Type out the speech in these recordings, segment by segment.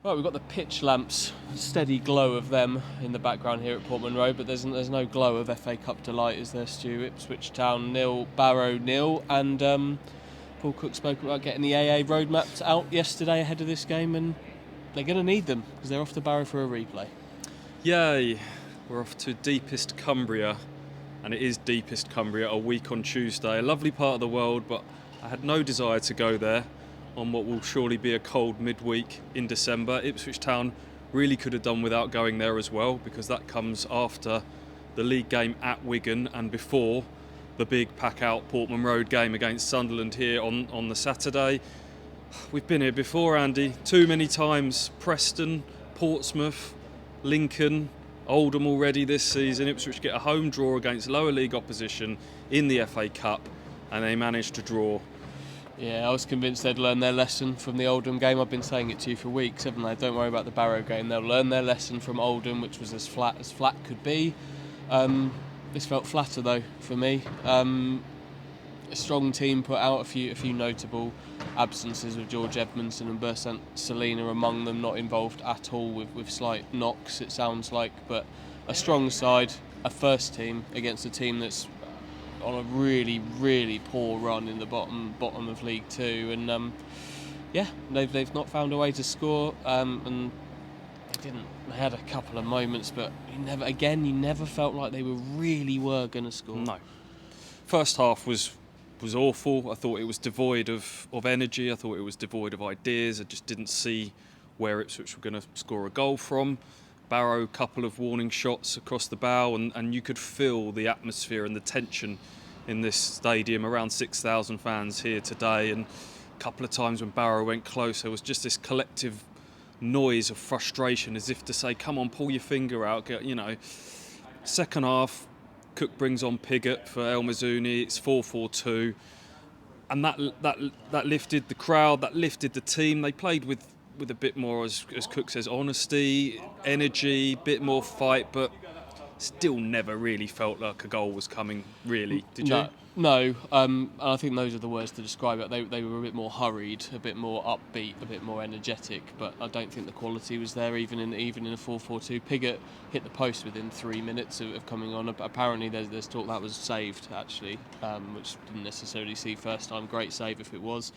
Right, we've got the pitch lamps, steady glow of them in the background here at Portman Road, but there's no glow of FA Cup delight, is there, Stu? Ipswich Town 0, Barrow 0, and Paul Cook spoke about getting the AA roadmaps out yesterday ahead of this game, and they're going to need them because they're off to Barrow for a replay. Yay! We're off to deepest Cumbria, and it is deepest Cumbria, a week on Tuesday. A lovely part of the world, but I had no desire to go there on what will surely be a cold midweek in December. Ipswich Town really could have done without going there as well, because that comes after the league game at Wigan and before the big pack-out Portman Road game against Sunderland here on the Saturday. We've been here before, Andy, too many times. Preston, Portsmouth, Lincoln, Oldham already this season. Ipswich get a home draw against lower league opposition in the FA Cup, and they managed to draw. Yeah, I was convinced they'd learn their lesson from the Oldham game. I've been saying it to you for weeks, haven't I? Don't worry about the Barrow game. They'll learn their lesson from Oldham, which was as flat could be. This felt flatter though for me. A strong team put out a few notable absences, with George Edmondson and Bersant Selina among them, not involved at all with slight knocks, it sounds like. But a strong side, a first team against a team that's on a really, really poor run in the bottom of League Two, and they've not found a way to score, and they had a couple of moments, but you never felt like they really were going to score. No. First half was awful. I thought it was devoid of energy. I thought it was devoid of ideas. I just didn't see where Ipswich were going to score a goal from. Barrow, couple of warning shots across the bow, and you could feel the atmosphere and the tension in this stadium. Around 6,000 fans here today, and a couple of times when Barrow went close, there was just this collective noise of frustration, as if to say, come on, pull your finger out, Second half, Cook brings on Pigott for El Mazouni. It's 4-4-2, and that lifted the crowd, that lifted the team. They played with a bit more, as Cook says, honesty, energy, bit more fight, but still never really felt like a goal was coming, really. Did you? No, and I think those are the words to describe it. They were a bit more hurried, a bit more upbeat, a bit more energetic, but I don't think the quality was there even in a 4-4-2. Pigott hit the post within 3 minutes of coming on. Apparently there's talk that was saved, actually, which didn't necessarily see first time. Great save if it was.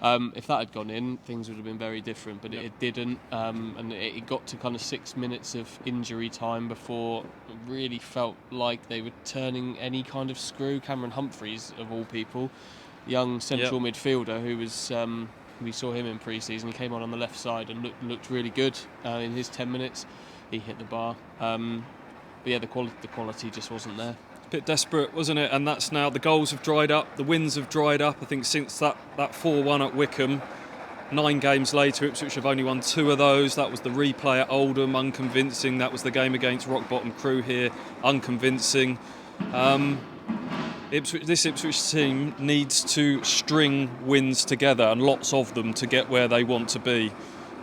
If that had gone in, things would have been very different, but it didn't, and it got to kind of 6 minutes of injury time before it really felt like they were turning any kind of screw. Cameron Humphreys, of all people, young central midfielder who was we saw him in pre-season. He came on the left side and looked really good in his 10 minutes. He hit the bar, but yeah, the quality just wasn't there. A bit desperate, wasn't it? And that's now, the goals have dried up, the wins have dried up. I think since that 4-1 at Wickham, 9 games later, Ipswich have only won 2 of those. That was the replay at Oldham, unconvincing. That was the game against Rock Bottom Crew here, unconvincing. This Ipswich team needs to string wins together, and lots of them, to get where they want to be,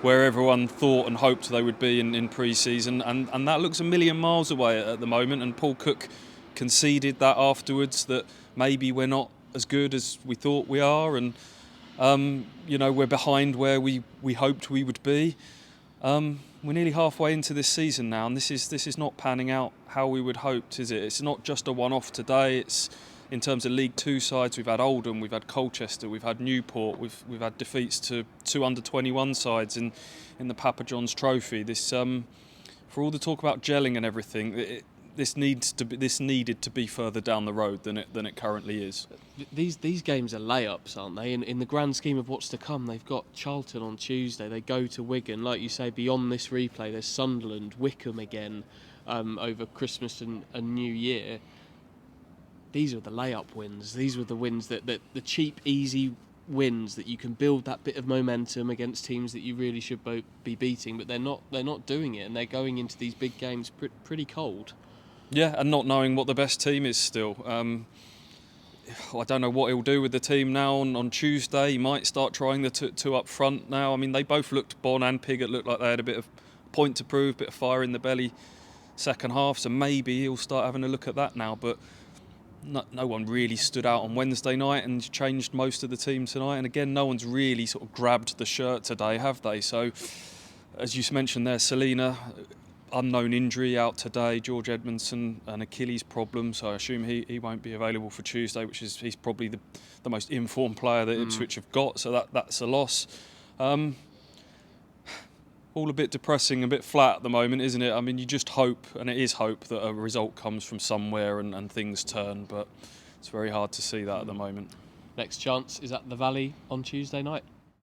where everyone thought and hoped they would be in pre-season, and that looks a million miles away at the moment. And Paul Cook conceded that afterwards, that maybe we're not as good as we thought we are, and we're behind where we hoped we would be. We're nearly halfway into this season now, and this is not panning out how we would hoped, is it? It's not just a one-off today. It's, in terms of League Two sides, we've had Oldham, we've had Colchester, we've had Newport, we've had defeats to 2 under-21 sides in the Papa John's Trophy. This, for all the talk about gelling and everything, this needed to be further down the road than it currently is. These games are layups, aren't they? In the grand scheme of what's to come, they've got Charlton on Tuesday. They go to Wigan, like you say. Beyond this replay, there's Sunderland, Wickham again over Christmas and New Year. These are the layup wins. These were the wins that the cheap, easy wins that you can build that bit of momentum against teams that you really should be beating, but they're not doing it, and they're going into these big games pretty cold. Yeah, and not knowing what the best team is still. I don't know what he'll do with the team now on Tuesday. He might start trying the two up front now. I mean, they both looked, Bon and Pigott looked like they had a bit of point to prove, bit of fire in the belly second half, so maybe he'll start having a look at that now. But no one really stood out on Wednesday night and changed most of the team tonight. And again, no one's really sort of grabbed the shirt today, have they? So As you mentioned there, Selena, unknown injury out today. George Edmondson, an Achilles problem, so I assume he won't be available for Tuesday, he's probably the most informed player that Ipswich have got, so that's a loss. All a bit depressing, a bit flat at the moment, isn't it? I mean, you just hope, and it is hope, that a result comes from somewhere and things turn, but it's very hard to see that at the moment. Next chance is at the Valley on Tuesday night.